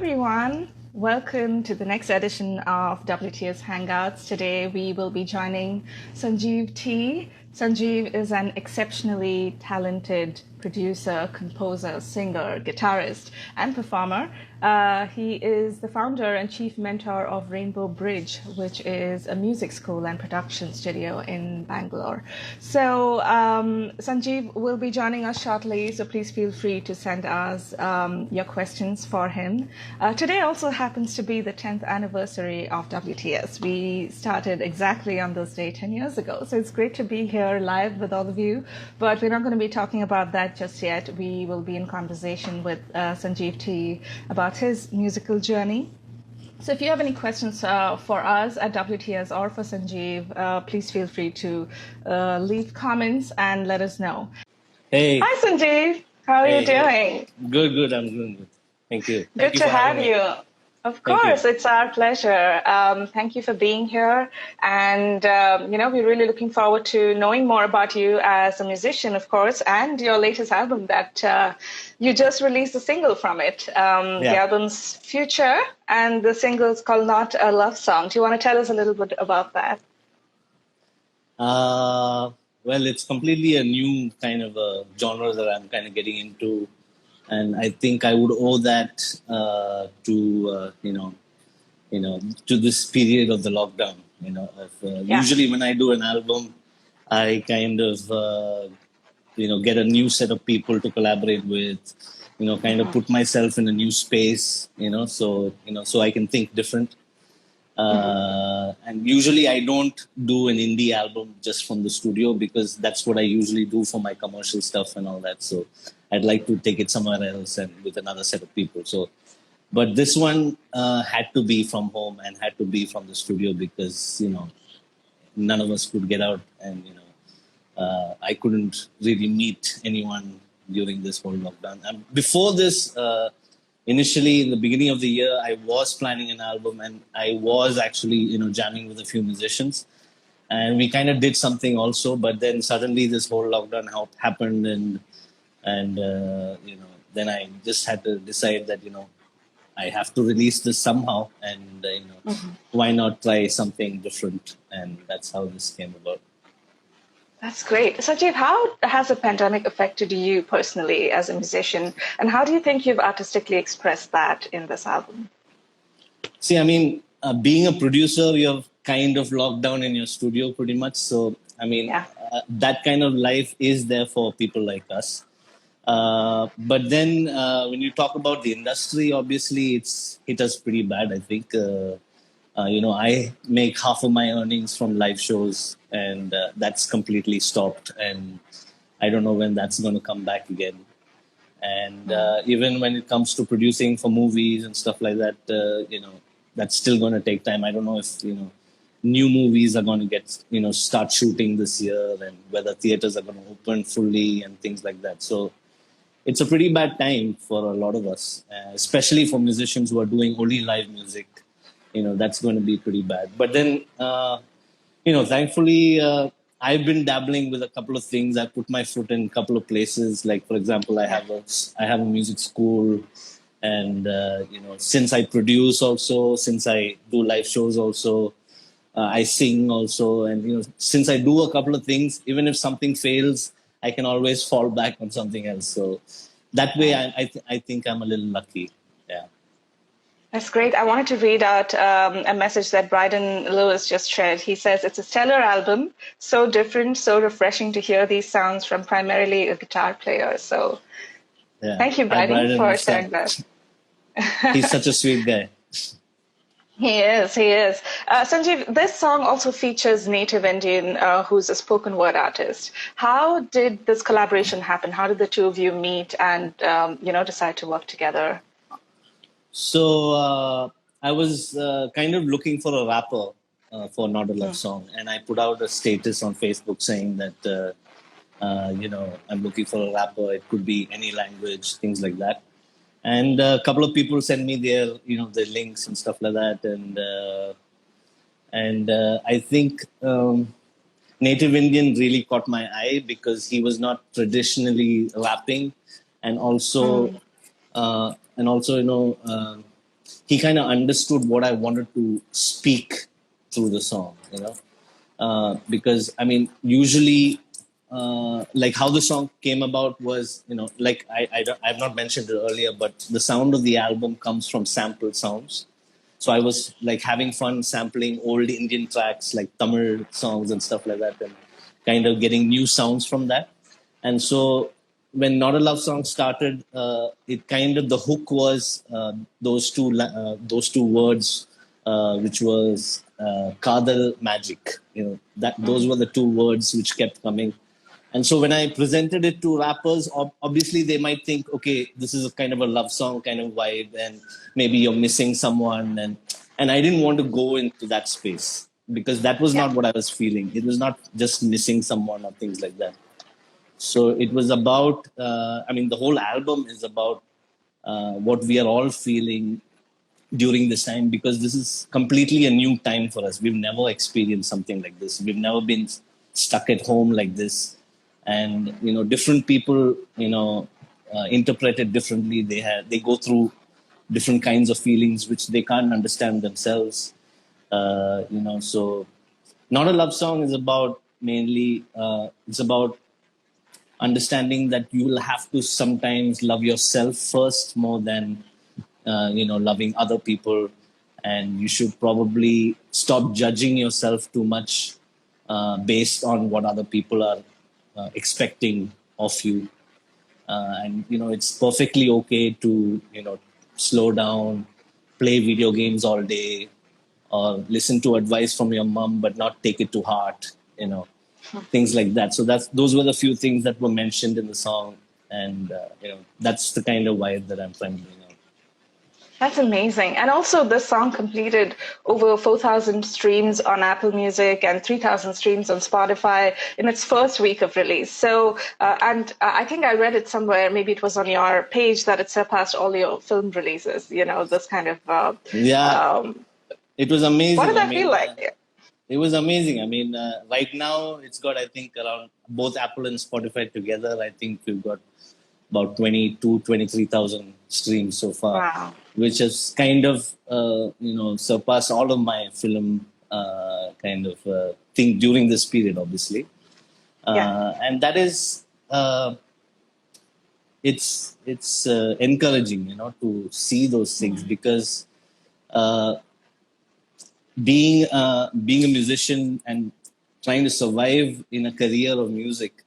everyone. Welcome to the next edition of WTS Hangouts. Today we will be joining Sanjeev T. Sanjeev is an exceptionally talented producer, composer, singer, guitarist, and performer. He is the founder and chief mentor of Rainbow Bridge, which is a music school and production studio in Bangalore. So Sanjeev will be joining us shortly, so please feel free to send us your questions for him. Today also happens to be the 10th anniversary of WTS. We started exactly on this day 10 years ago, so it's great to be here live with all of you, but we're not going to be talking about that just yet. We will be in conversation with Sanjeev T about his musical journey. So if you have any questions for us at WTS or for Sanjeev, please feel free to leave comments and let us know. Hey. Hi, Sanjeev. How are you doing? Good. I'm doing good. Thank you. Good to have you. Of course, it's our pleasure. Thank you for being here. And, we're really looking forward to knowing more about you as a musician, of course, and your latest album that you just released a single from it. The album's Future, and the single is called Not a Love Song. Do you want to tell us a little bit about that? Well, it's completely a new kind of a genre that I'm kind of getting into. And I think I would owe that to this period of the lockdown. Usually when I do an album, I kind of get a new set of people to collaborate with. Kind of put myself in a new space. So I can think different. And usually I don't do an indie album just from the studio because that's what I usually do for my commercial stuff and all that. So I'd like to take it somewhere else and with another set of people. So, but this one had to be from home and had to be from the studio because, none of us could get out and, I couldn't really meet anyone during this whole lockdown. And before this, initially in the beginning of the year, I was planning an album and I was actually, jamming with a few musicians. And we kind of did something also, but then suddenly this whole lockdown happened and then I just had to decide that, I have to release this somehow and, why not try something different? And that's how this came about. That's great. Sanjeev, how has the pandemic affected you personally as a musician? And how do you think you've artistically expressed that in this album? See, being a producer, you're kind of locked down in your studio pretty much. So, that kind of life is there for people like us. But then when you talk about the industry, obviously it's hit us pretty bad. I think, I make half of my earnings from live shows and that's completely stopped. And I don't know when that's going to come back again. And even when it comes to producing for movies and stuff like that, that's still going to take time. I don't know if, new movies are going to get, start shooting this year and whether theaters are going to open fully and things like that. So it's a pretty bad time for a lot of us, especially for musicians who are doing only live music. That's going to be pretty bad. But then, thankfully, I've been dabbling with a couple of things. I put my foot in a couple of places. Like, for example, I have a music school. And, since I produce also, since I do live shows also, I sing also. And, since I do a couple of things, even if something fails, I can always fall back on something else. So that way, I think I'm a little lucky. Yeah. That's great. I wanted to read out a message that Bryden Lewis just shared. He says, it's a stellar album, so different, so refreshing to hear these sounds from primarily a guitar player. So thank you, Bryden, for sharing that. He's such a sweet guy. He is. Sanjeev, this song also features Native Indian, who's a spoken word artist. How did this collaboration happen? How did the two of you meet and, decide to work together? So I was kind of looking for a rapper for Not a Love Song. And I put out a status on Facebook saying that, I'm looking for a rapper. It could be any language, things like that. And a couple of people sent me their links and stuff like that. And I think Native Indian really caught my eye because he was not traditionally rapping, and also he kind of understood what I wanted to speak through the song, because I mean, usually, like how the song came about was, like I've not mentioned it earlier, but the sound of the album comes from sample sounds. So I was like having fun sampling old Indian tracks like Tamil songs and stuff like that, and kind of getting new sounds from that. And so when Not a Love Song started, it kind of, the hook was those two words, which was Kadal Magic. Those were the two words which kept coming. And so when I presented it to rappers, obviously they might think, okay, this is a kind of a love song kind of vibe, and maybe you're missing someone. And I didn't want to go into that space because that was not what I was feeling. It was not just missing someone or things like that. So it was about, the whole album is about what we are all feeling during this time, because this is completely a new time for us. We've never experienced something like this. We've never been stuck at home like this. And, different people, interpret it differently. They go through different kinds of feelings which they can't understand themselves. So Not a Love Song is about mainly, it's about understanding that you will have to sometimes love yourself first more than, loving other people. And you should probably stop judging yourself too much based on what other people are expecting of you. And, it's perfectly okay to, slow down, play video games all day, or listen to advice from your mom, but not take it to heart, things like that. So those were the few things that were mentioned in the song. And, that's the kind of vibe that I'm trying to bring out. That's amazing. And also this song completed over 4,000 streams on Apple Music and 3,000 streams on Spotify in its first week of release. So, I think I read it somewhere, maybe it was on your page, that it surpassed all your film releases, this kind of... it was amazing. What did that feel like? It was amazing. I mean, right now it's got, I think, around both Apple and Spotify together, I think we've got about 23,000 streams so far. Wow. Which has kind of, surpassed all of my film kind of thing during this period, obviously. And that is, it's encouraging, to see those things, because being a musician and trying to survive in a career of music,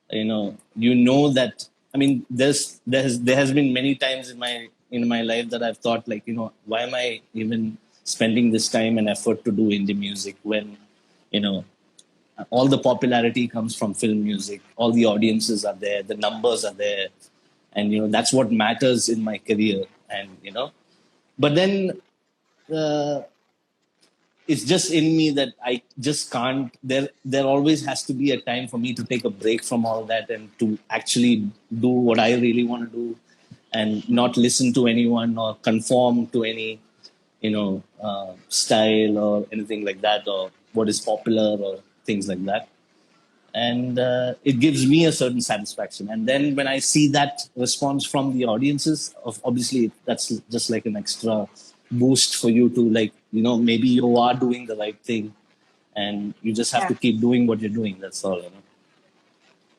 that, I mean, there has been many times in my life that I've thought, like, why am I even spending this time and effort to do indie music when, all the popularity comes from film music, all the audiences are there, the numbers are there, and, that's what matters in my career. And, but then it's just in me that I just can't, there always has to be a time for me to take a break from all that and to actually do what I really want to do, and not listen to anyone or conform to any, style or anything like that, or what is popular or things like that. And it gives me a certain satisfaction. And then when I see that response from the audiences, obviously that's just like an extra boost for you to, like, maybe you are doing the right thing, and you just have to keep doing what you're doing. That's all,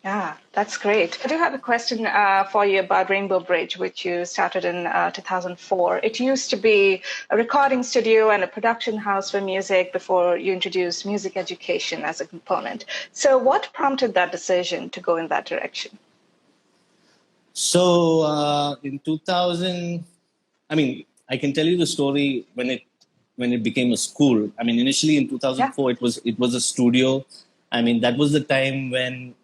Yeah, that's great. I do have a question for you about Rainbow Bridge, which you started in 2004. It used to be a recording studio and a production house for music before you introduced music education as a component. So what prompted that decision to go in that direction? So in 2000, I can tell you the story when it became a school. I mean, initially in 2004, it was a studio. I mean, that was the time when,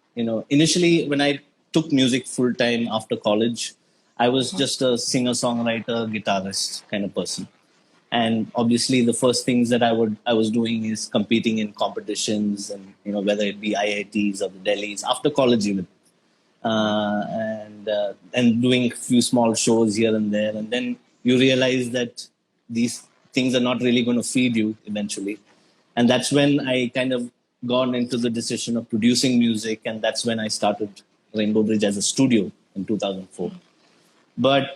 initially when I took music full time after college, I was just a singer, songwriter, guitarist kind of person. And obviously the first things that I was doing is competing in competitions, and, whether it be IITs or the Delhis after college even. And doing a few small shows here and there. And then you realize that these things are not really going to feed you eventually. And that's when I kind of gone into the decision of producing music. And that's when I started Rainbow Bridge as a studio in 2004. But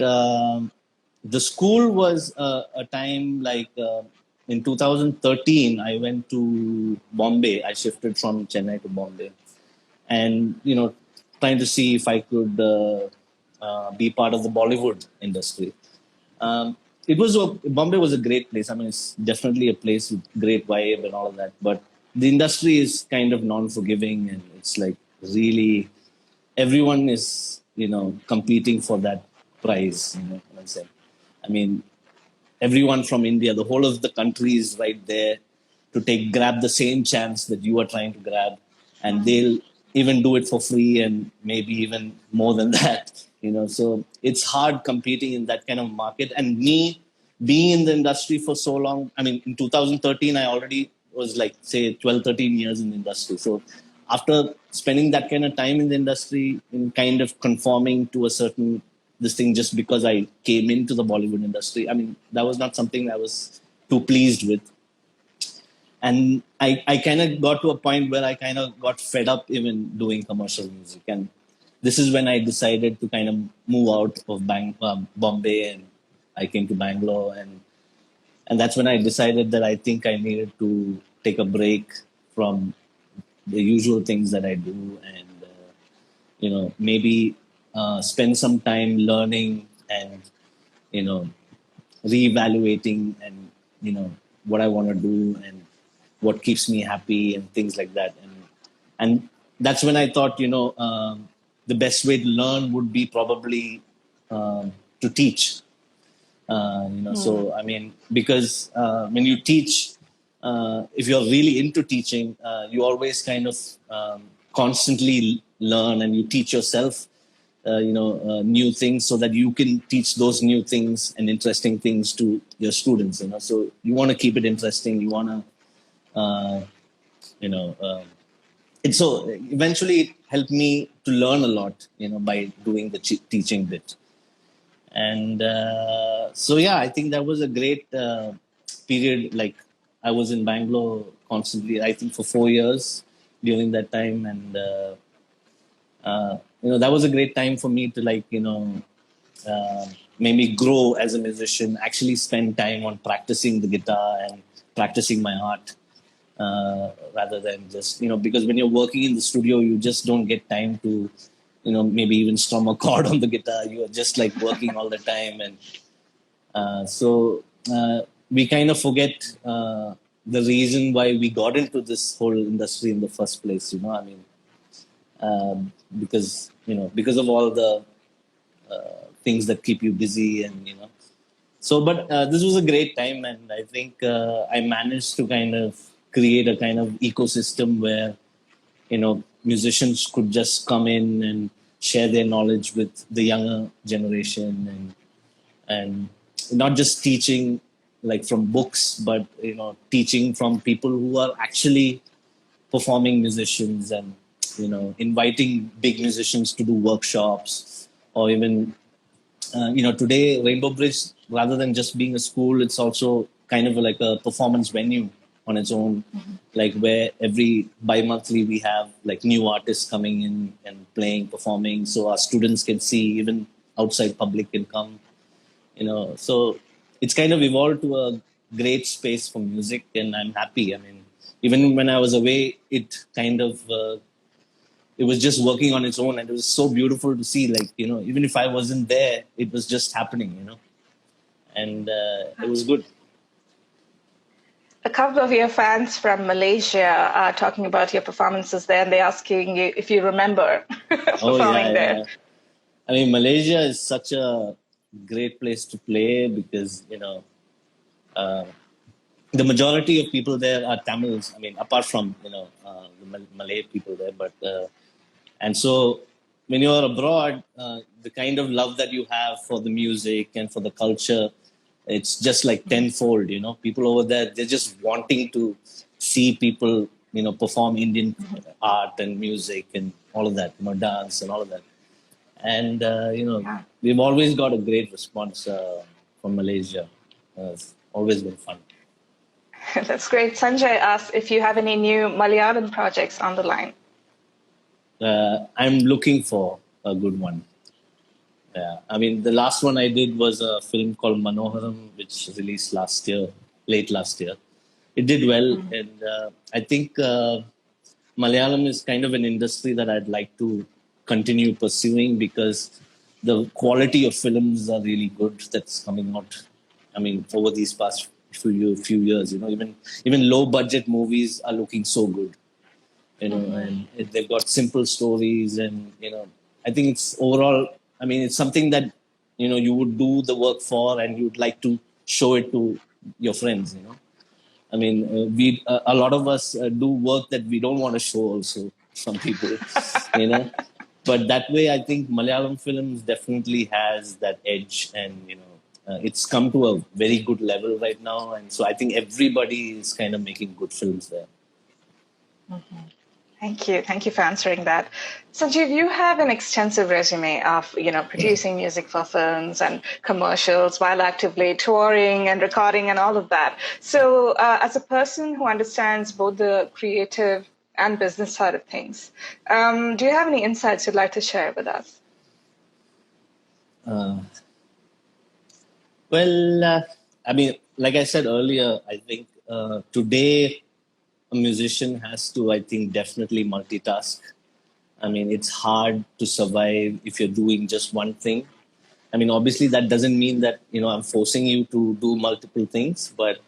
the school was a time like in 2013, I went to Bombay. I shifted from Chennai to Bombay, and trying to see if I could be part of the Bollywood industry. Um, Bombay was a great place. I mean, it's definitely a place with great vibe and all of that. But the industry is kind of non-forgiving, and it's like really everyone is competing for that prize. What I'm saying. I mean, everyone from India, the whole of the country is right there to grab the same chance that you are trying to grab, and they'll even do it for free and maybe even more than that. So it's hard competing in that kind of market. And me being in the industry for so long, I mean, in 2013, I already was like, say, 12, 13 years in the industry. So after spending that kind of time in the industry, in kind of conforming to a certain this thing just because I came into the Bollywood industry, I mean, that was not something I was too pleased with. And I kind of got to a point where I kind of got fed up even doing commercial music. And this is when I decided to kind of move out of Bombay, and I came to Bangalore. And that's when I decided that I think I needed to take a break from the usual things that I do, and maybe spend some time learning and reevaluating and what I want to do and what keeps me happy and things like that. And that's when I thought the best way to learn would be probably to teach. So I mean, because when you teach, if you're really into teaching, you always kind of constantly learn, and you teach yourself new things so that you can teach those new things and interesting things to your students. So you want to keep it interesting. You want to and so eventually it helped me to learn a lot by doing the teaching bit. And so yeah, I think that was a great period. Like, I was in Bangalore constantly, I think for 4 years during that time. And that was a great time for me to maybe grow as a musician, actually spend time on practicing the guitar and practicing my art, rather than just, because when you're working in the studio, you just don't get time to, maybe even strum a chord on the guitar. You are just like working all the time. And so we kind of forget the reason why we got into this whole industry in the first place, I mean, because of all the things that keep you busy, and but this was a great time. And I think I managed to kind of create a kind of ecosystem where musicians could just come in and share their knowledge with the younger generation, and not just teaching like from books, but teaching from people who are actually performing musicians, and inviting big musicians to do workshops, or even today Rainbow Bridge, rather than just being a school, it's also kind of like a performance venue on its own, like where every bi-monthly we have like new artists coming in and playing, performing, so our students can see, even outside public can come, so it's kind of evolved to a great space for music, and I'm happy. I mean, even when I was away, it kind of it was just working on its own, and it was so beautiful to see, like, even if I wasn't there, it was just happening, and it was good. A couple of your fans from Malaysia are talking about your performances there, and they're asking you if you remember performing there. Yeah. I mean, Malaysia is such a great place to play because, the majority of people there are Tamils. I mean, apart from, the Malay people there. But and so when you're abroad, the kind of love that you have for the music and for the culture, it's just like tenfold, people over there, they're just wanting to see people, perform Indian art and music and all of that, dance and all of that. And, we've always got a great response from Malaysia. It's always been fun. That's great. Sanjay asks if you have any new Malayalam projects on the line. I'm looking for a good one. Yeah, I mean, the last one I did was a film called Manoharam, which released last year, late last year. It did well, and I think Malayalam is kind of an industry that I'd like to continue pursuing because the quality of films are really good that's coming out. I mean, over these past few years, even low budget movies are looking so good, and they've got simple stories, and I think it's overall. I mean, it's something that you would do the work for, and you'd like to show it to your friends. I mean, we a lot of us do work that we don't want to show. Also, some people, you know. But that way, I think Malayalam films definitely has that edge, and it's come to a very good level right now, and so I think everybody is kind of making good films there. Thank you for answering that. Sanjeev, you have an extensive resume of producing music for films and commercials while actively touring and recording and all of that. So, as a person who understands both the creative and business side of things, do you have any insights you'd like to share with us? I mean, like I said earlier, I think today a musician has to, I think, definitely multitask. I mean, it's hard to survive if you're doing just one thing. I mean, obviously, that doesn't mean that, I'm forcing you to do multiple things, but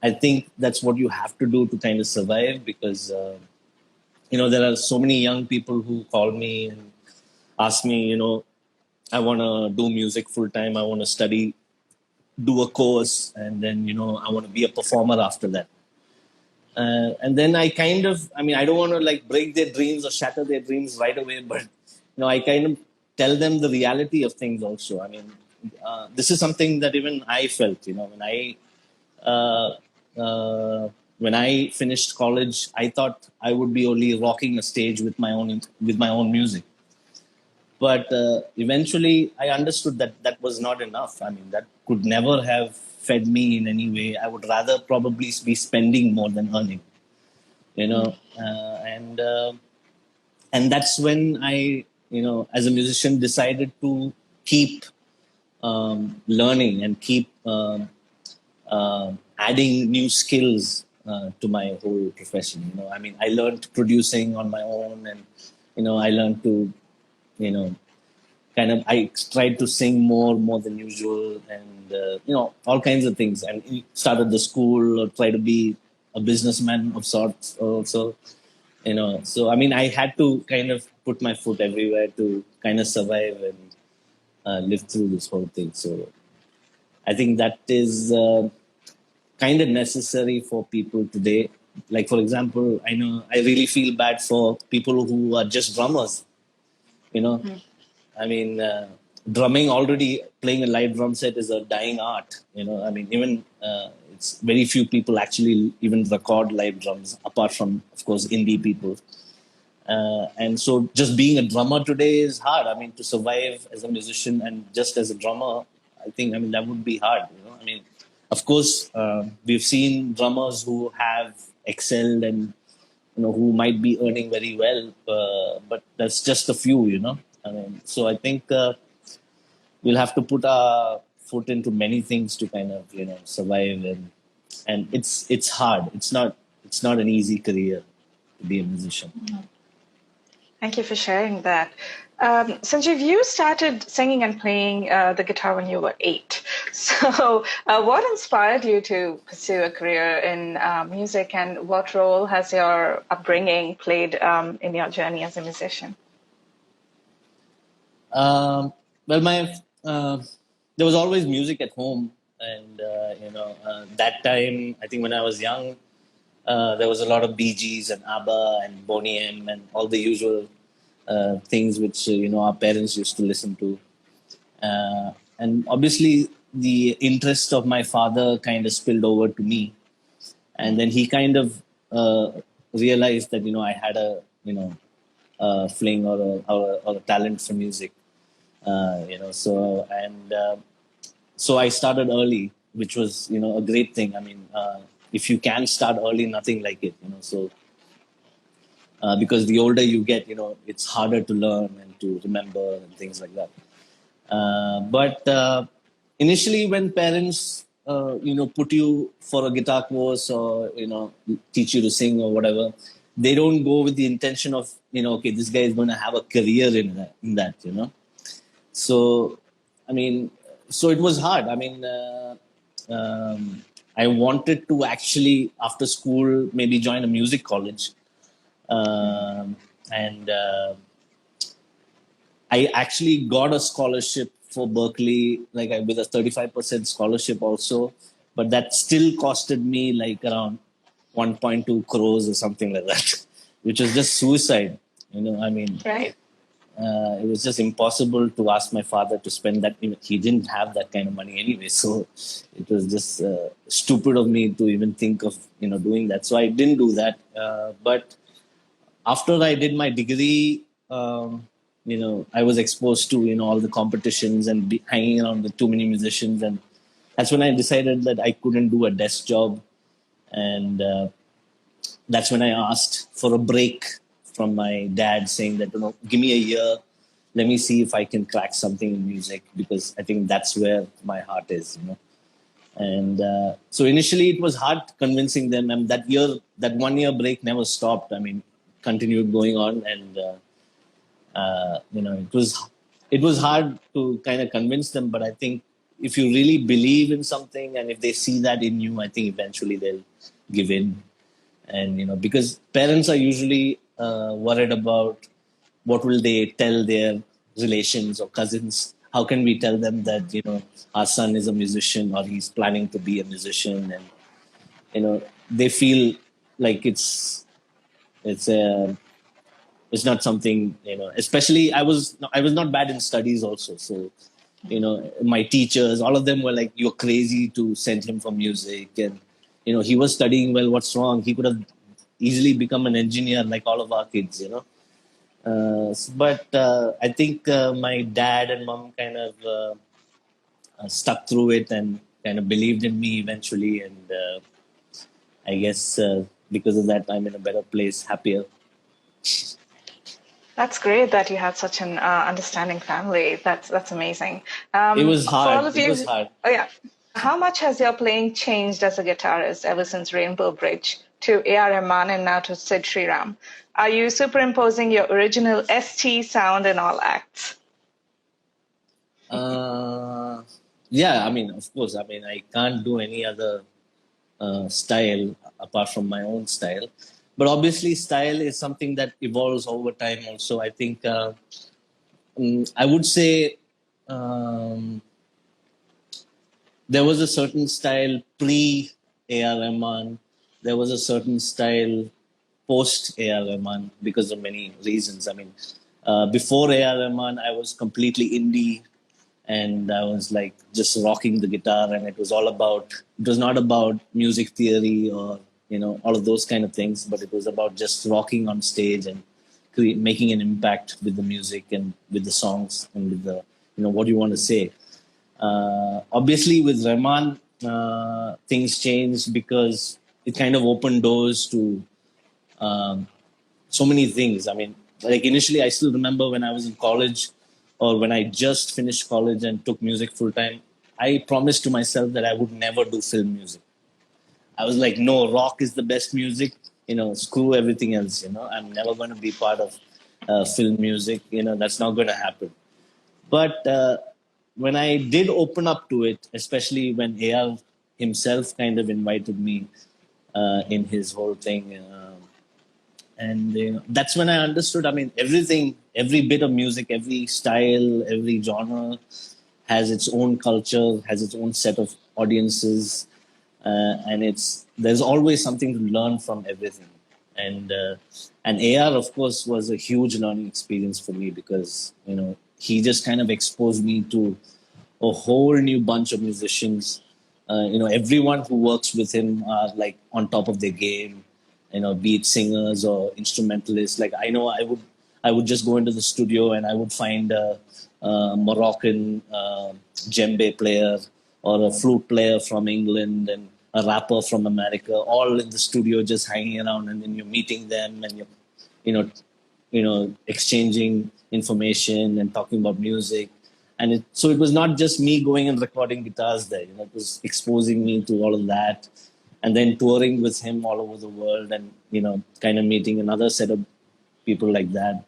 I think that's what you have to do to kind of survive because, there are so many young people who call me and ask me, I want to do music full time. I want to study, do a course, and then, I want to be a performer after that. And then I don't want to like break their dreams or shatter their dreams right away, but I kind of tell them the reality of things also. I mean, this is something that even I felt, when I finished college, I thought I would be only rocking a stage with my own music. But eventually, I understood that that was not enough. I mean, that could never have fed me in any way. I would rather probably be spending more than earning, and that's when I, as a musician, decided to keep learning and keep adding new skills to my whole profession. I mean, I learned producing on my own, and I learned to, I tried to sing more than usual, and all kinds of things, and started the school or try to be a businessman of sorts also. So I mean, I had to kind of put my foot everywhere to kind of survive and live through this whole thing. So I think that is kind of necessary for people today. Like, for example, I know I really feel bad for people who are just drummers. I mean, drumming already, playing a live drum set is a dying art. I mean, even it's very few people actually even record live drums, apart from, of course, indie people. And so just being a drummer today is hard. I mean, to survive as a musician and just as a drummer, I think, that would be hard. I mean, of course, we've seen drummers who have excelled and, who might be earning very well, but that's just a few. I mean, so I think we'll have to put our foot into many things to kind of survive, and it's hard. It's not an easy career to be a musician. Thank you for sharing that. Sanjeev, you started singing and playing the guitar when you were 8. So what inspired you to pursue a career in music, and what role has your upbringing played in your journey as a musician? Well, there was always music at home, and that time, I think when I was young, there was a lot of Bee Gees and ABBA and Boney M and all the usual things which our parents used to listen to, and obviously the interest of my father kind of spilled over to me, and then he kind of realized that I had a fling or a talent for music. So I started early, which was a great thing. I mean, if you can start early, nothing like it. So because the older you get, it's harder to learn and to remember and things like that. But initially, when parents, put you for a guitar course or, teach you to sing or whatever, they don't go with the intention of, okay, this guy is going to have a career in that. So, I mean, so it was hard. I mean, I wanted to actually, after school, maybe join a music college. And I actually got a scholarship for Berkeley, like with a 35% scholarship also, but that still costed me like around 1.2 crores or something like that, which was just suicide. I mean, right. It was just impossible to ask my father to spend that. He didn't have that kind of money anyway, so it was just stupid of me to even think of doing that. So I didn't do that. But after I did my degree, I was exposed to all the competitions and hanging around with too many musicians, and that's when I decided that I couldn't do a desk job, and that's when I asked for a break from my dad, saying that give me a year, let me see if I can crack something in music, because I think that's where my heart is. And so initially it was hard convincing them, and that 1 year break never stopped. I mean, continued going on, and it was hard to kind of convince them. But I think if you really believe in something, and if they see that in you, I think eventually they'll give in. And because parents are usually worried about what will they tell their relations or cousins. How can we tell them that our son is a musician or he's planning to be a musician? And they feel like it's not something. Especially I was not bad in studies also, so my teachers, all of them were like, you're crazy to send him for music. And he was studying well, what's wrong? He could have easily become an engineer like all of our kids. But I think my dad and mom kind of stuck through it and kind of believed in me eventually. And I guess because of that, I'm in a better place, happier. That's great that you had such an understanding family. That's amazing. It was hard. For all of you, it was hard. Oh yeah. How much has your playing changed as a guitarist ever since Rainbow Bridge to A.R. Rahman and now to Sid Sriram? Are you superimposing your original ST sound in all acts? Yeah, I mean, of course. I mean, I can't do any other style apart from my own style. But obviously, style is something that evolves over time also. I think I would say there was a certain style pre A.R. Rahman. There was a certain style post A.R. Rahman because of many reasons. I mean, before A.R. Rahman, I was completely indie, and I was like just rocking the guitar, and it was not about music theory or all of those kind of things, but it was about just rocking on stage and making an impact with the music and with the songs and with the what you want to say. Obviously, with Rahman, things changed because it kind of opened doors to so many things. I mean, like initially, I still remember when I was in college, or when I just finished college and took music full time, I promised to myself that I would never do film music. I was like, no, rock is the best music. Screw everything else. I'm never going to be part of film music. That's not going to happen. But when I did open up to it, especially when AR himself kind of invited me in his whole thing, and that's when I understood. I mean, every bit of music, every style, every genre has its own culture, has its own set of audiences, and there's always something to learn from everything. And AR, of course, was a huge learning experience for me because he just kind of exposed me to a whole new bunch of musicians. Everyone who works with him are like on top of their game. Be it singers or instrumentalists. Like I would just go into the studio and I would find a Moroccan djembe player or a flute player from England and a rapper from America, all in the studio just hanging around, and then you're meeting them and you're exchanging information and talking about music. And so it was not just me going and recording guitars there. It was exposing me to all of that, and then touring with him all over the world, and kind of meeting another set of people like that.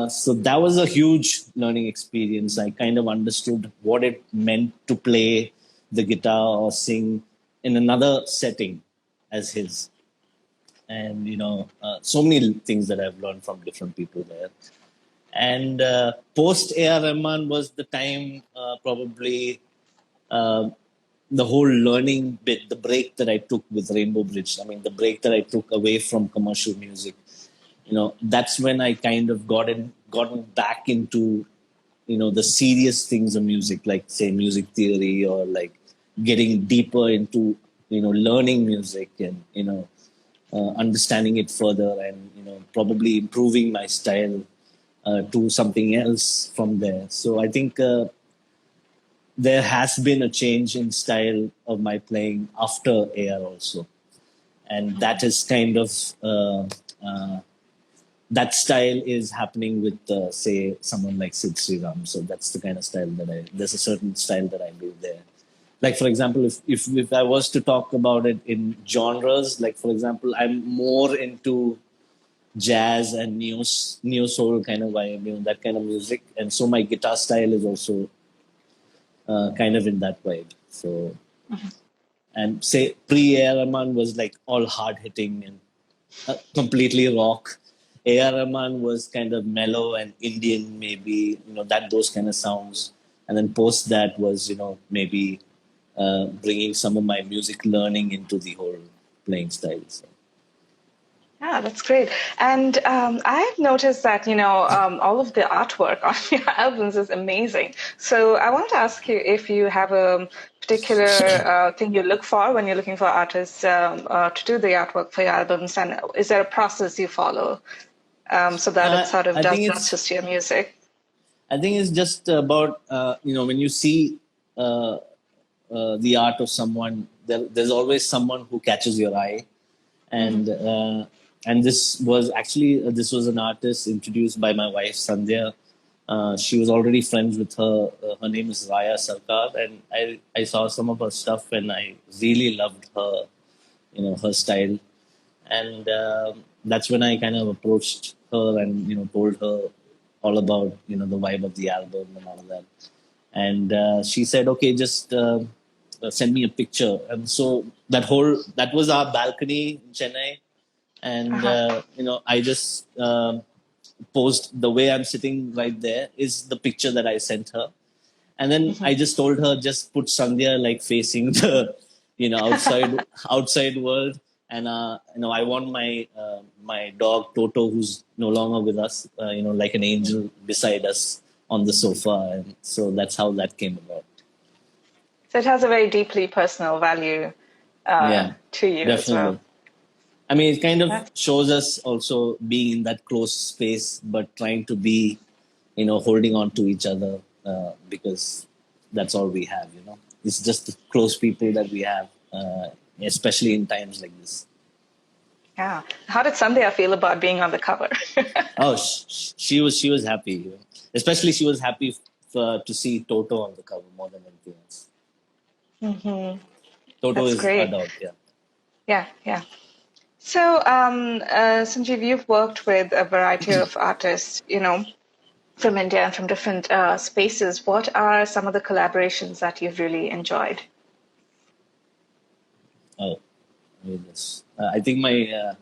So that was a huge learning experience. I kind of understood what it meant to play the guitar or sing in another setting as his. And, so many things that I've learned from different people there. And post A.R. Rahman was the time, probably the whole learning bit, the break that I took with Rainbow Bridge. I mean, the break that I took away from commercial music. That's when I kind of gotten back into, the serious things of music, like say music theory, or like getting deeper into, learning music, and, understanding it further, and, probably improving my style to something else from there. So I think there has been a change in style of my playing after AR also. And that is kind of, that style is happening with, say, someone like Sid Sriram. So that's the kind of style there's a certain style that I do there. Like, for example, if I was to talk about it in genres, like, for example, I'm more into jazz and neo soul kind of vibe, that kind of music. And so my guitar style is also kind of in that vibe. So, and say pre-A.R. Rahman was like all hard hitting and completely rock. A.R. Rahman was kind of mellow and Indian, maybe, those kind of sounds. And then post that was, maybe bringing some of my music learning into the whole playing style. So. Yeah, that's great. And I've noticed that, all of the artwork on your albums is amazing. So I wanted to ask you if you have a particular thing you look for when you're looking for artists to do the artwork for your albums. And is there a process you follow so that it sort of does justice to your music? I think it's just about, when you see the art of someone, there's always someone who catches your eye. And this was an artist introduced by my wife, Sandhya. She was already friends with her. Her name is Raya Sarkar. And I saw some of her stuff and I really loved her, her style. And that's when I kind of approached her and, told her all about, the vibe of the album and all of that. And she said, okay, just send me a picture. And so that was our balcony in Chennai. And, I just posed the way I'm sitting right there is the picture that I sent her. And then I just told her, just put Sandhya like facing the, outside world. And, I want my dog Toto, who's no longer with us, like an angel beside us on the sofa. And so that's how that came about. So it has a very deeply personal value to you definitely. as well. I mean, it kind of shows us also being in that close space, but trying to be, holding on to each other because that's all we have, It's just the close people that we have, especially in times like this. Yeah. How did Sandhya feel about being on the cover? Oh, she was happy. Especially she was happy to see Toto on the cover more than anything else. Mm-hmm. Toto That's is great. her dog, Yeah. So, Sanjeev, you've worked with a variety of artists, from India and from different spaces. What are some of the collaborations that you've really enjoyed? Oh, goodness. I think my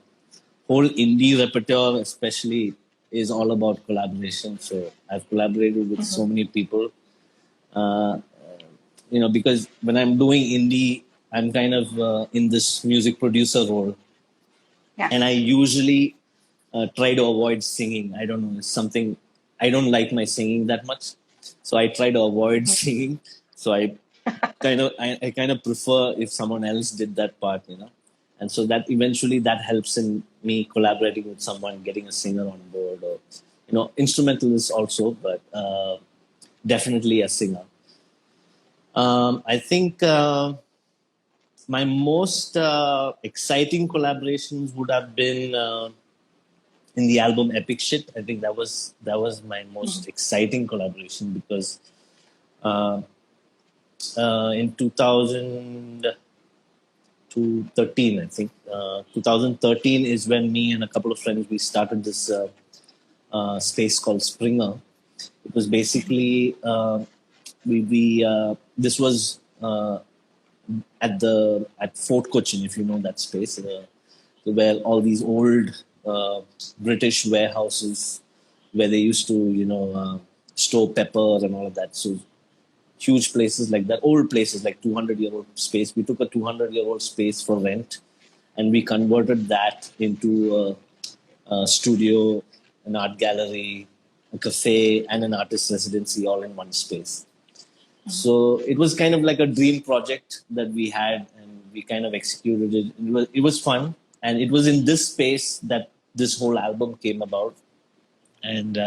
whole indie repertoire, especially, is all about collaboration. So I've collaborated with so many people. Because when I'm doing indie, I'm kind of in this music producer role. Yeah. And I usually try to avoid singing. I don't know, it's something, I don't like my singing that much. So I try to avoid singing. So I kind of prefer if someone else did that part, And so that eventually that helps in me collaborating with someone, getting a singer on board, or, instrumentalist also, but definitely a singer. I think my most exciting collaborations would have been in the album Epic Shit. I think that was my most exciting collaboration because in 2013, I think. 2013 is when me and a couple of friends, we started this space called Springer. It was basically, this was at Fort Cochin, if you know that space, where all these old British warehouses where they used to, store pepper and all of that. So huge places like that, old places like 200-year-old space. We took a 200-year-old space for rent, and we converted that into a studio, an art gallery, a cafe, and an artist residency all in one space. So it was kind of like a dream project that we had, and we kind of executed it. It was fun, and it was in this space that this whole album came about. And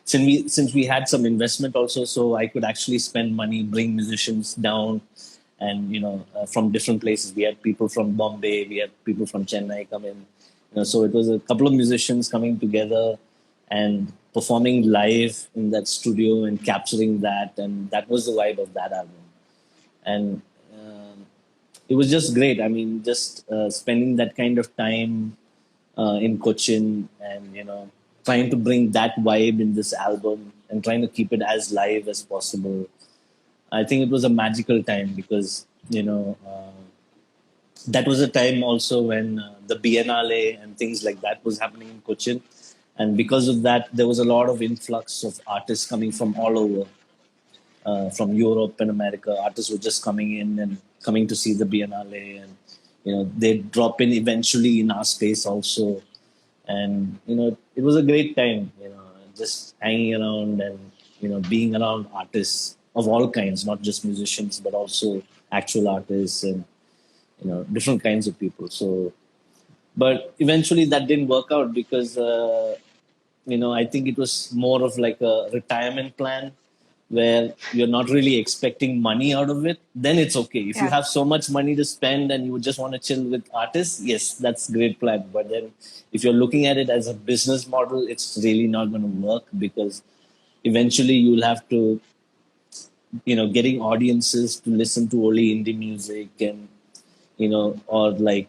since we had some investment also, so I could actually spend money, bring musicians down, and from different places. We had people from Bombay, we had people from Chennai come in. So it was a couple of musicians coming together and performing live in that studio and capturing that, and that was the vibe of that album. And it was just great. I mean, just spending that kind of time in Cochin, and trying to bring that vibe in this album and trying to keep it as live as possible. I think it was a magical time because that was a time also when the Biennale and things like that was happening in Cochin. And because of that, there was a lot of influx of artists coming from all over, from Europe and America. Artists were just coming in and coming to see the Biennale, and they'd drop in eventually in our space also. And it was a great time, just hanging around and being around artists of all kinds, not just musicians, but also actual artists and different kinds of people. So, but eventually that didn't work out because I think it was more of like a retirement plan where you're not really expecting money out of it. Then it's okay. If you have so much money to spend and you just want to chill with artists, yes, that's a great plan. But then if you're looking at it as a business model, it's really not going to work because eventually you'll have to, getting audiences to listen to only indie music and, or like,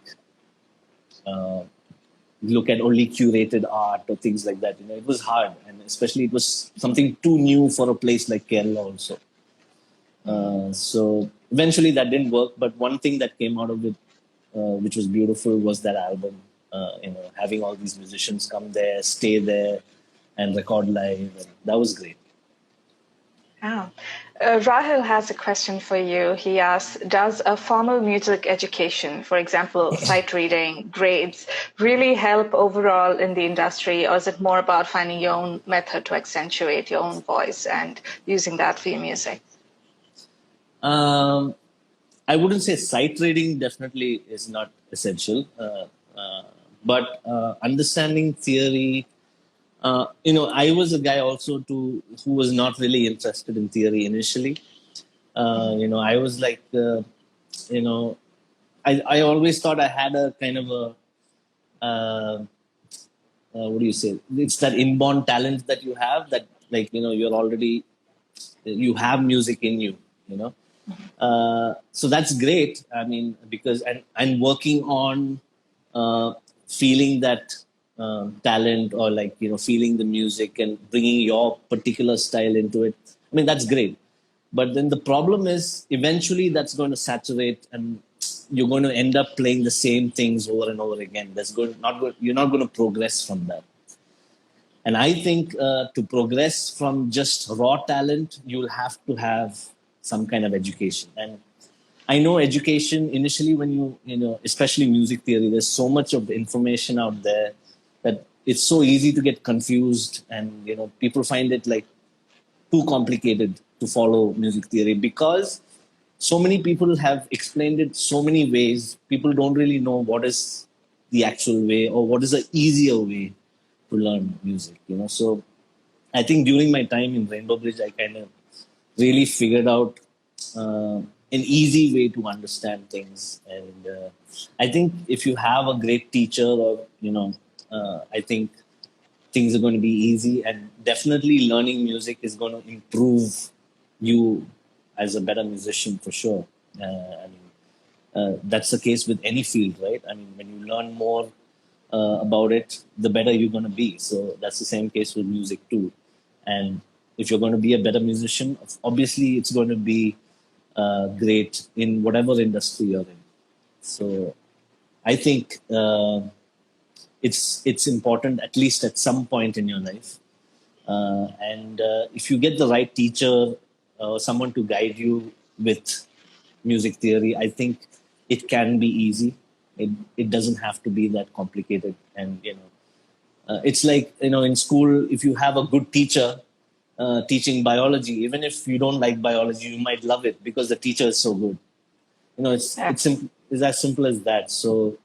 look at only curated art or things like that. It was hard, and especially it was something too new for a place like Kerala also. So eventually that didn't work. But one thing that came out of it, which was beautiful, was that album. Having all these musicians come there, stay there, and record live. And that was great. Wow. Rahul has a question for you. He asks, does a formal music education, for example, sight reading, grades, really help overall in the industry, or is it more about finding your own method to accentuate your own voice and using that for your music? I wouldn't say sight reading definitely is not essential, but understanding theory. I was a guy also who was not really interested in theory initially. I was like, I always thought I had a kind of a, what do you say? It's that inborn talent that you have that, like, you have music in you, So that's great. I mean, because I'm working on feeling that talent, or like feeling the music and bringing your particular style into it. I mean, that's great, but then the problem is eventually that's going to saturate, and you're going to end up playing the same things over and over again. You're not going to progress from that. And I think to progress from just raw talent, you'll have to have some kind of education. And I know education initially, when especially music theory, there's so much of information out there that it's so easy to get confused, and people find it like too complicated to follow music theory because so many people have explained it so many ways. People don't really know what is the actual way or what is the easier way to learn music. So I think during my time in Rainbow Bridge, I kind of really figured out an easy way to understand things. And I think if you have a great teacher, or I think things are going to be easy, and definitely learning music is going to improve you as a better musician for sure. I mean, that's the case with any field, right? I mean, when you learn more about it, the better you're going to be. So that's the same case with music too. And if you're going to be a better musician, obviously it's going to be great in whatever industry you're in. So I think it's important, at least at some point in your life. And if you get the right teacher, someone to guide you with music theory, I think it can be easy. It doesn't have to be that complicated. And, it's like, in school, if you have a good teacher teaching biology, even if you don't like biology, you might love it because the teacher is so good. It's as simple as that. So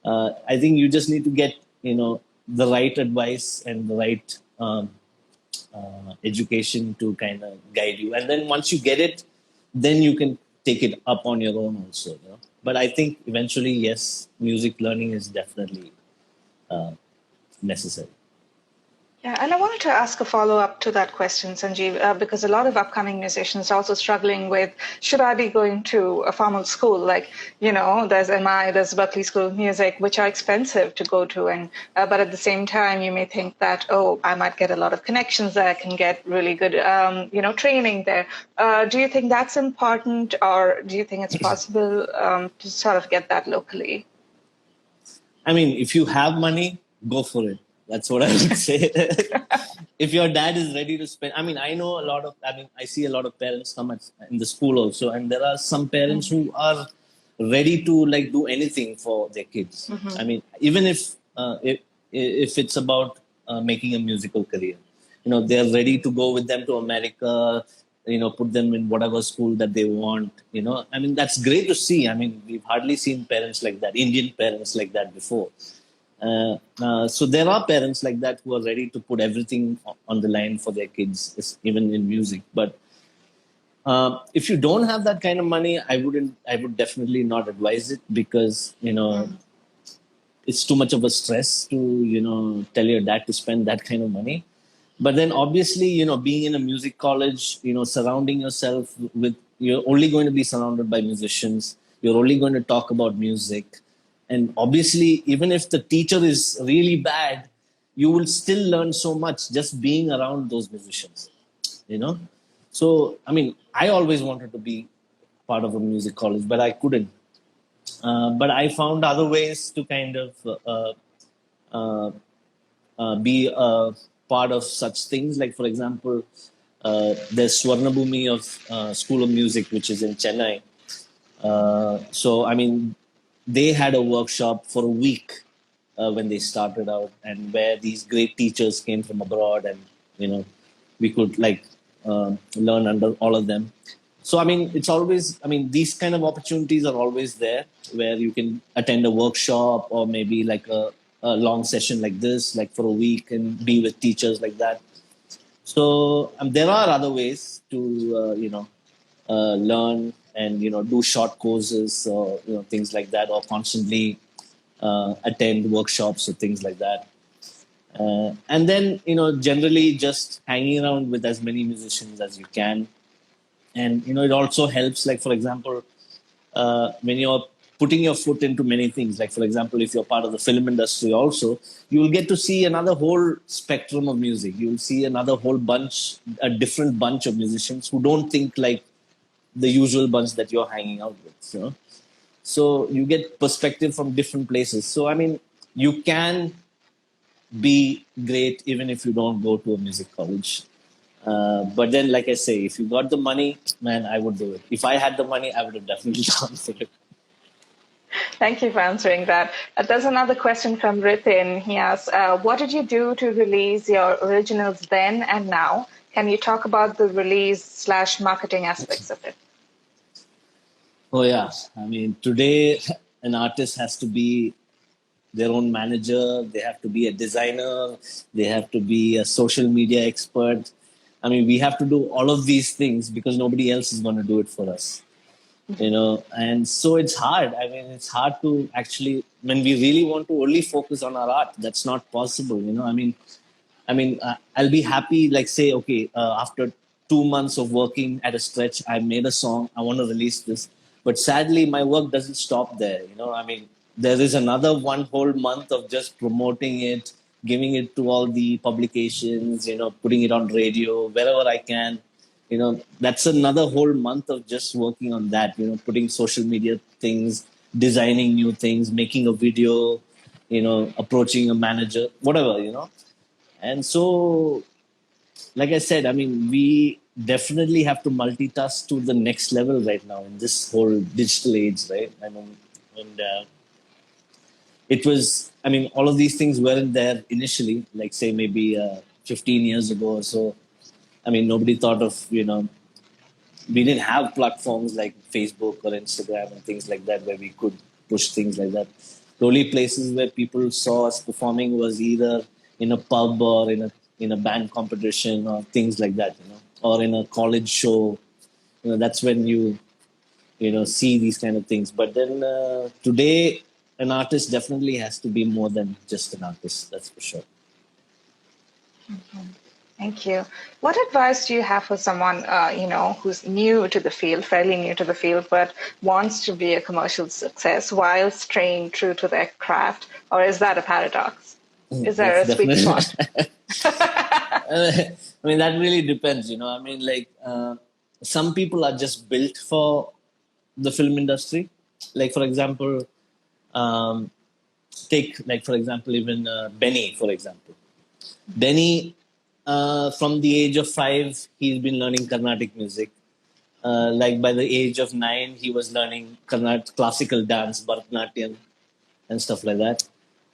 I think you just need to get, the right advice and the right education to kind of guide you. And then once you get it, then you can take it up on your own also. But I think eventually, yes, music learning is definitely necessary. Yeah, and I wanted to ask a follow-up to that question, Sanjeev, because a lot of upcoming musicians are also struggling with, should I be going to a formal school? Like, there's MI, there's Berklee School of Music, which are expensive to go to. And but at the same time, you may think that, I might get a lot of connections there, I can get really good, training there. Do you think that's important, or do you think it's possible to sort of get that locally? I mean, if you have money, go for it. That's what I would say. If your dad is ready to spend, I see a lot of parents come in the school also, and there are some parents who are ready to do anything for their kids. Mm-hmm. I mean, even if it's about making a musical career, they're ready to go with them to America, put them in whatever school that they want, I mean, that's great to see. I mean, we've hardly seen parents like that, Indian parents like that before. So there are parents like that who are ready to put everything on the line for their kids, even in music. But if you don't have that kind of money, I would definitely not advise it, because, it's too much of a stress to, tell your dad to spend that kind of money. But then obviously, being in a music college, surrounding yourself with, you're only going to be surrounded by musicians. You're only going to talk about music. And obviously, even if the teacher is really bad, you will still learn so much just being around those musicians, So, I mean, I always wanted to be part of a music college, but I couldn't. But I found other ways to kind of be a part of such things. Like, for example, there's Swarnabhumi of School of Music, which is in Chennai. So, I mean, they had a workshop for a week when they started out, and where these great teachers came from abroad, and we could learn under all of them. So I mean, these kind of opportunities are always there, where you can attend a workshop, or maybe like a long session like this, like for a week, and be with teachers like that. So there are other ways to learn, and do short courses, or things like that, or constantly attend workshops or things like that. And then generally just hanging around with as many musicians as you can. And it also helps, like, for example, when you're putting your foot into many things, like, for example, if you're part of the film industry also, you will get to see another whole spectrum of music. You will see another whole a different bunch of musicians who don't think like the usual bunch that you're hanging out with. So you get perspective from different places. So I mean, you can be great even if you don't go to a music college. But then, like I say, if you got the money, man, I would do it. If I had the money, I would have definitely gone for it. Thank you for answering that. There's another question from Ritin. He asks, what did you do to release your originals then and now? Can you talk about the release/marketing aspects of it? Oh, yeah. I mean, today, an artist has to be their own manager. They have to be a designer. They have to be a social media expert. I mean, we have to do all of these things because nobody else is going to do it for us. And so it's hard. I mean, it's hard to actually, when we really want to only focus on our art, that's not possible. I mean, I'll be happy, like, say, okay, after 2 months of working at a stretch. I made a song. I want to release this. But sadly, my work doesn't stop there. I mean, there is another one whole month of just promoting it, giving it to all the publications, putting it on radio, wherever I can. That's another whole month of just working on that, putting social media things, designing new things, making a video, approaching a manager, whatever. And so, like I said, I mean, we definitely have to multitask to the next level right now in this whole digital age, right? I mean, and it was, I mean, all of these things weren't there initially, like say maybe 15 years ago or so. I mean, nobody thought of, we didn't have platforms like Facebook or Instagram and things like that where we could push things like that. The only places where people saw us performing was either in a pub or in a band competition or things like that, or in a college show. That's when you see these kind of things. But then today, an artist definitely has to be more than just an artist. That's for sure. Mm-hmm. Thank you. What advice do you have for someone, who's new to the field, fairly new to the field, but wants to be a commercial success while staying true to their craft? Or is that a paradox? Is there a sweet spot? I mean, that really depends, I mean, like, some people are just built for the film industry. Like, for example, even Benny, for example. Benny, from the age of 5, he's been learning Carnatic music. Like by the age of 9, he was learning classical dance, Bharatanatyam, and stuff like that.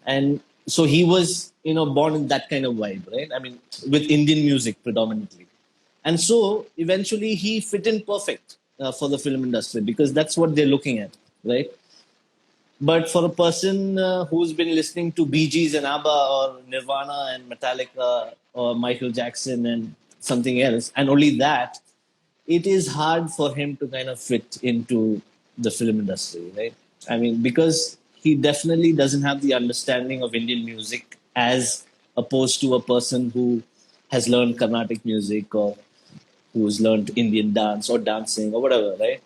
And so he was, born in that kind of vibe, right? I mean, with Indian music predominantly. And so eventually he fit in perfect for the film industry because that's what they're looking at, right? But for a person who's been listening to Bee Gees and ABBA or Nirvana and Metallica or Michael Jackson and something else, and only that, it is hard for him to kind of fit into the film industry, right? I mean, because he definitely doesn't have the understanding of Indian music as opposed to a person who has learned Carnatic music or who's learned Indian dance or dancing or whatever, right?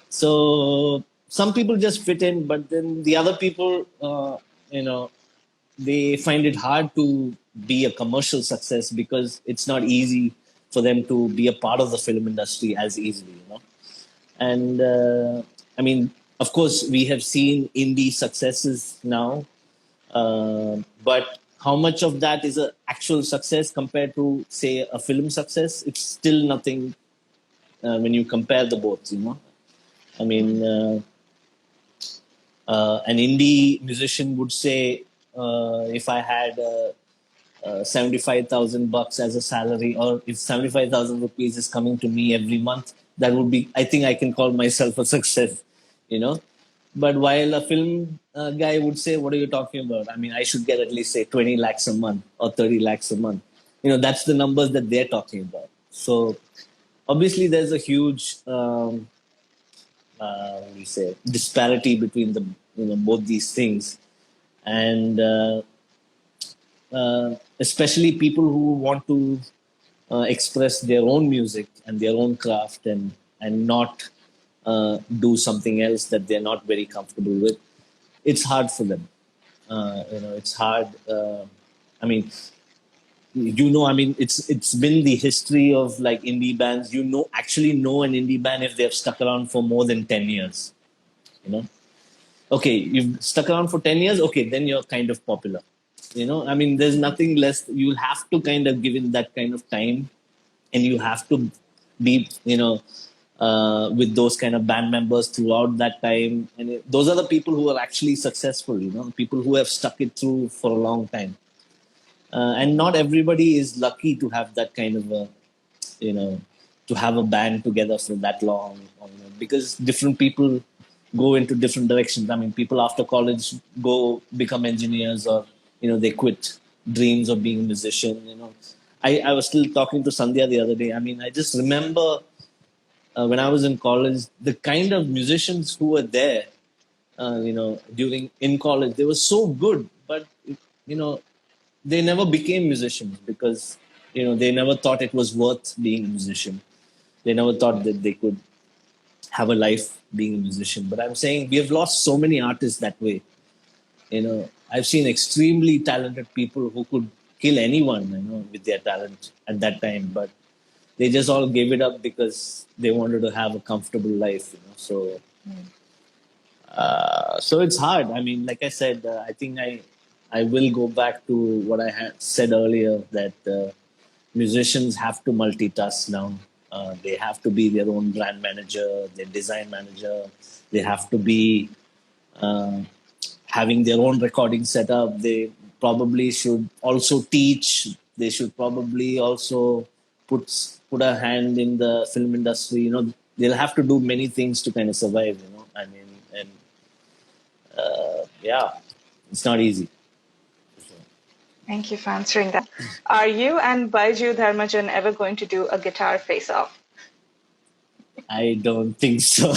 So some people just fit in, but then the other people, they find it hard to be a commercial success because it's not easy for them to be a part of the film industry as easily, And I mean, of course, we have seen indie successes now, but how much of that is an actual success compared to, say, a film success? It's still nothing when you compare the both, I mean, an indie musician would say, if I had 75,000 bucks as a salary, or if 75,000 rupees is coming to me every month, that would be, I think I can call myself a success, But while a film guy would say, what are you talking about? I mean, I should get at least say 20 lakhs a month or 30 lakhs a month. That's the numbers that they're talking about. So obviously there's a huge, disparity between the, both these things. And especially people who want to express their own music and their own craft and not do something else that they're not very comfortable with. It's hard for them. It's hard. I mean, it's been the history of like indie bands. Actually know an indie band if they've stuck around for more than 10 years. Okay, you've stuck around for 10 years. Okay, then you're kind of popular. I mean, there's nothing less. You'll have to kind of give it that kind of time, and you have to be, with those kind of band members throughout that time. And those are the people who are actually successful, people who have stuck it through for a long time. And not everybody is lucky to have that kind of to have a band together for that long, because different people go into different directions. I mean, people after college go become engineers, or they quit dreams of being a musician. I was still talking to Sandhya the other day. I mean, I just remember when I was in college, the kind of musicians who were there, in college, they were so good, but they never became musicians because they never thought it was worth being a musician. They never thought that they could have a life being a musician. But I'm saying we have lost so many artists that way. I've seen extremely talented people who could kill anyone, with their talent at that time, but they just all gave it up because they wanted to have a comfortable life, So, so it's hard. I mean, like I said, I think I will go back to what I had said earlier, that musicians have to multitask now. They have to be their own brand manager, their design manager. They have to be having their own recording setup. They probably should also teach. They should probably also put a hand in the film industry. They'll have to do many things to kind of survive. I mean, and yeah, it's not easy. Thank you for answering that. Are you and Baiju Dharmajan ever going to do a guitar face-off? I don't think so.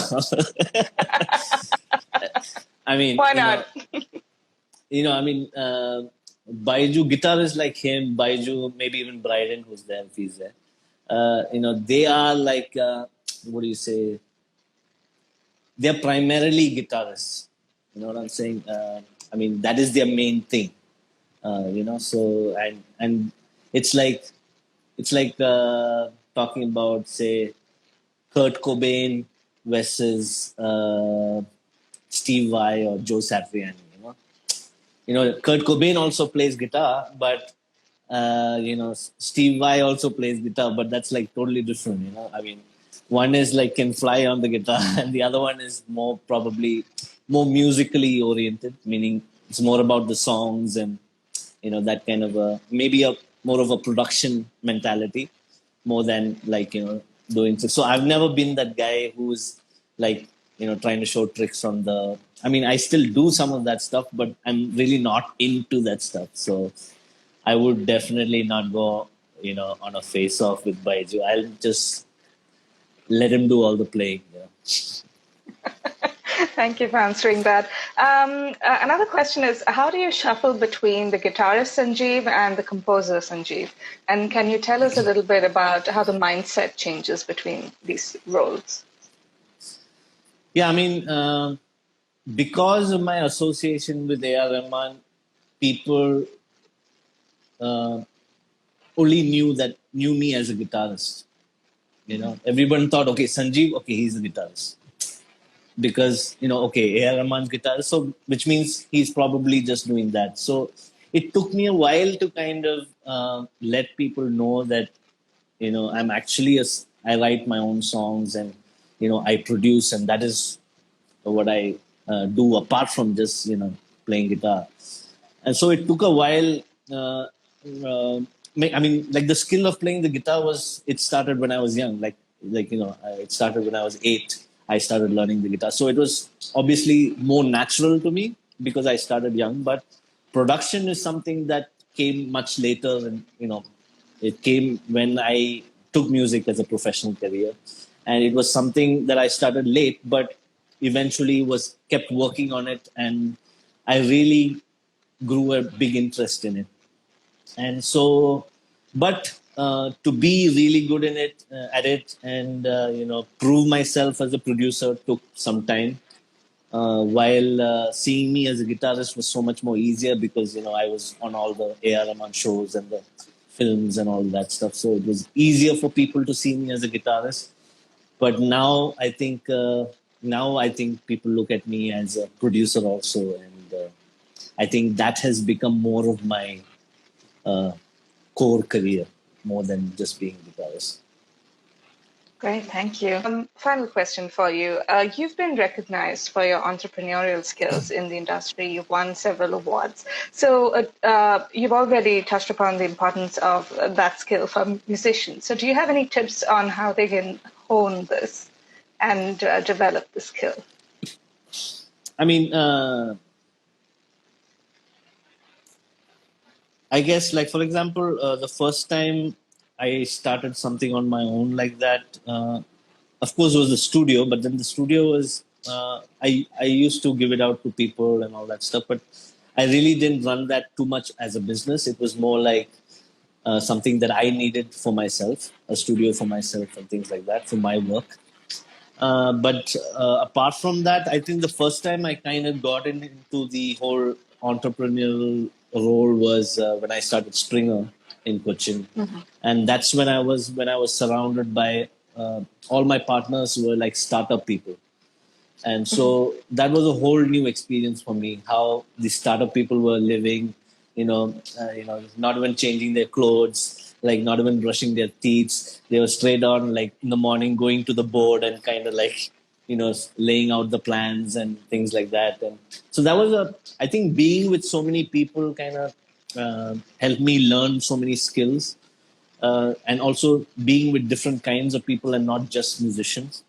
I mean, why not? I mean, Baiju, guitarists like him, Baiju, maybe even Bryden, who's there, if he's there. They are like, what do you say? They're primarily guitarists. You know what I'm saying? I mean, that is their main thing. So and it's like talking about, say, Kurt Cobain versus Steve Vai or Joe Satriani. Kurt Cobain also plays guitar, but Steve Vai also plays guitar, but that's like totally different. I mean, one is like can fly on the guitar, and the other one is probably more musically oriented, meaning it's more about the songs and that kind of maybe more of a production mentality, more than like doing. So I've never been that guy who's like trying to show tricks on the. I mean, I still do some of that stuff, but I'm really not into that stuff. So I would definitely not go on a face off with Baiju. I'll just let him do all the playing. Thank you for answering that. Another question is, how do you shuffle between the guitarist Sanjeev and the composer Sanjeev? And can you tell us a little bit about how the mindset changes between these roles? Yeah, I mean, because of my association with A.R. Rahman, people only knew me as a guitarist. Everyone thought, okay, Sanjeev, okay, he's a guitarist. Because, okay, A.R. Rahman's guitarist, so which means he's probably just doing that. So it took me a while to kind of let people know that, I'm actually I write my own songs and, I produce, and that is what I do apart from just, playing guitar. And so it took a while. I mean, like the skill of playing the guitar it started when I was young. It started when I was 8. I started learning the guitar. So it was obviously more natural to me because I started young. But production is something that came much later. And, it came when I took music as a professional career. And it was something that I started late, but eventually kept working on it. And I really grew a big interest in it. And so, but to be really good in it, at it, and prove myself as a producer took some time. While seeing me as a guitarist was so much more easier because I was on all the A.R. Rahman shows and the films and all that stuff, so it was easier for people to see me as a guitarist. But now I think people look at me as a producer also, and I think that has become more of my core career, more than just being a guitarist. Great, thank you. Final question for you. You've been recognized for your entrepreneurial skills in the industry. You've won several awards. So you've already touched upon the importance of that skill for musicians. So do you have any tips on how they can hone this and develop the skill? I mean, I guess, like, for example, the first time I started something on my own like that, of course, it was the studio, but then the studio was, I used to give it out to people and all that stuff, but I really didn't run that too much as a business. It was more like something that I needed for myself, a studio for myself and things like that for my work. But apart from that, I think the first time I kind of got into the whole entrepreneurial role was when I started Springer in Cochin, and that's when I was surrounded by all my partners who were like startup people, and so that was a whole new experience for me. How the startup people were living, not even changing their clothes, like not even brushing their teeth. They were straight on, like in the morning, going to the board and kind of like, laying out the plans and things like that. And so that was I think being with so many people kind of helped me learn so many skills. And also being with different kinds of people and not just musicians.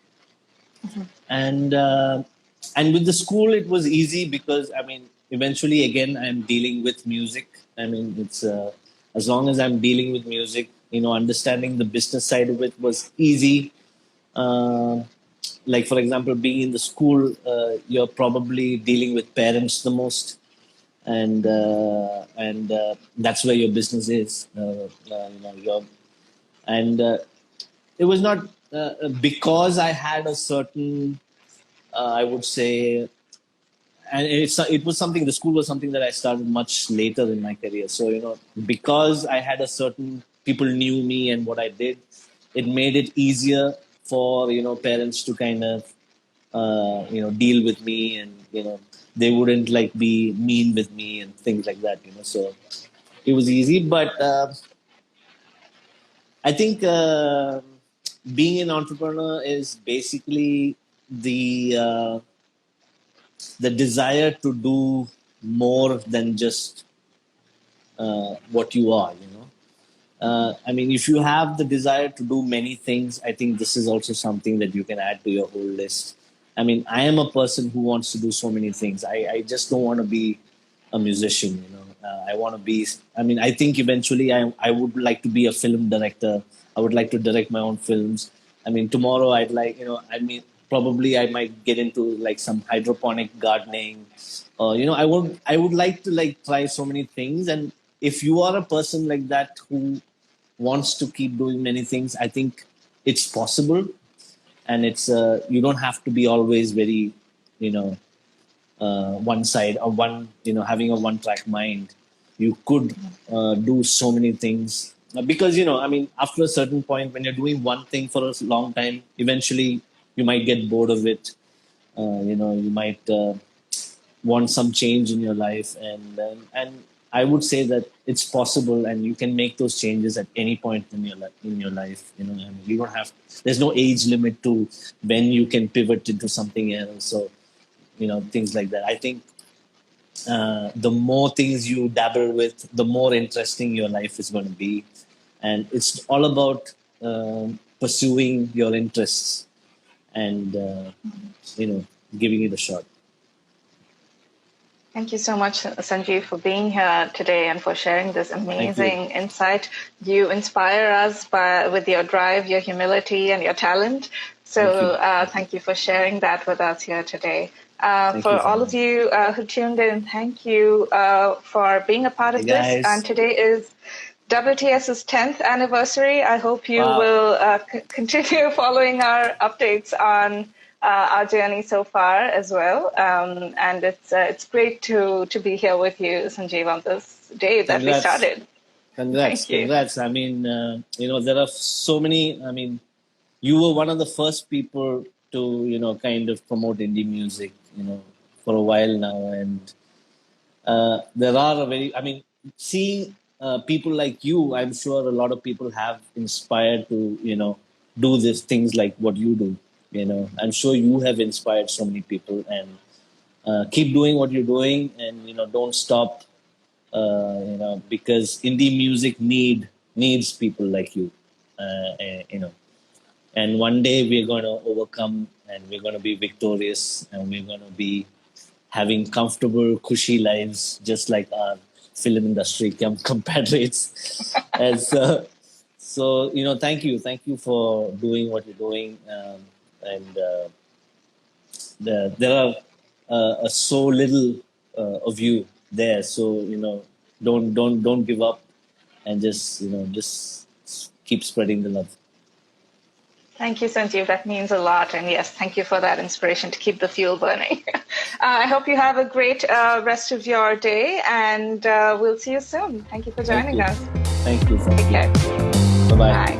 And and with the school it was easy because I mean eventually again I'm dealing with music. I mean it's as long as I'm dealing with music, understanding the business side of it was easy. uh, like for example, being in the school, you're probably dealing with parents the most, and that's where your business is. And it was not because I had a certain, I would say, and it was something. The school was something that I started much later in my career. So because I had a certain, people knew me and what I did, it made it easier for parents to kind of deal with me, and they wouldn't like be mean with me and things like that. So it was easy, but I think being an entrepreneur is basically the desire to do more than just what you are. I mean, if you have the desire to do many things, I think this is also something that you can add to your whole list. I mean, I am a person who wants to do so many things. I just don't want to be a musician. I want to be. I mean, I think eventually I would like to be a film director. I would like to direct my own films. I mean, tomorrow I'd like, I mean, probably I might get into like some hydroponic gardening. I would like to like try so many things. And if you are a person like that who wants to keep doing many things, I think it's possible. And it's you don't have to be always very, you know, one side or one, having a one track mind. You could do so many things. Because I mean, after a certain point, when you're doing one thing for a long time, eventually you might get bored of it. You might want some change in your life, and I would say that it's possible, and you can make those changes at any point in your life. And you don't have. There's no age limit to when you can pivot into something else. So things like that. I think the more things you dabble with, the more interesting your life is going to be, and it's all about pursuing your interests and giving it a shot. Thank you so much, Sanjeev, for being here today and for sharing this amazing insight. You inspire us with your drive, your humility, and your talent. So thank you for sharing that with us here today. For all of you who tuned in, thank you for being a part of this. And today is WTS's 10th anniversary. I hope you will continue following our updates on our journey so far as well. And it's great to be here with you, Sanjeev, on this day that we started. Congrats. I mean, there are so many. I mean, you were one of the first people to, kind of promote indie music, for a while now. And there are seeing people like you, I'm sure a lot of people have inspired to, do these things like what you do. I'm sure you have inspired so many people, and keep doing what you're doing, and don't stop. Because indie music needs people like you. And one day we're going to overcome, and we're going to be victorious, and we're going to be having comfortable, cushy lives, just like our film industry compatriots. So thank you for doing what you're doing. And there are so little of you there. So don't give up. and just keep spreading the love. Thank you, Sanjeev. That means a lot. And yes, thank you for that inspiration to keep the fuel burning. I hope you have a great rest of your day, and we'll see you soon. Thank you for joining us. Thank you. Take care. Bye-bye. Bye.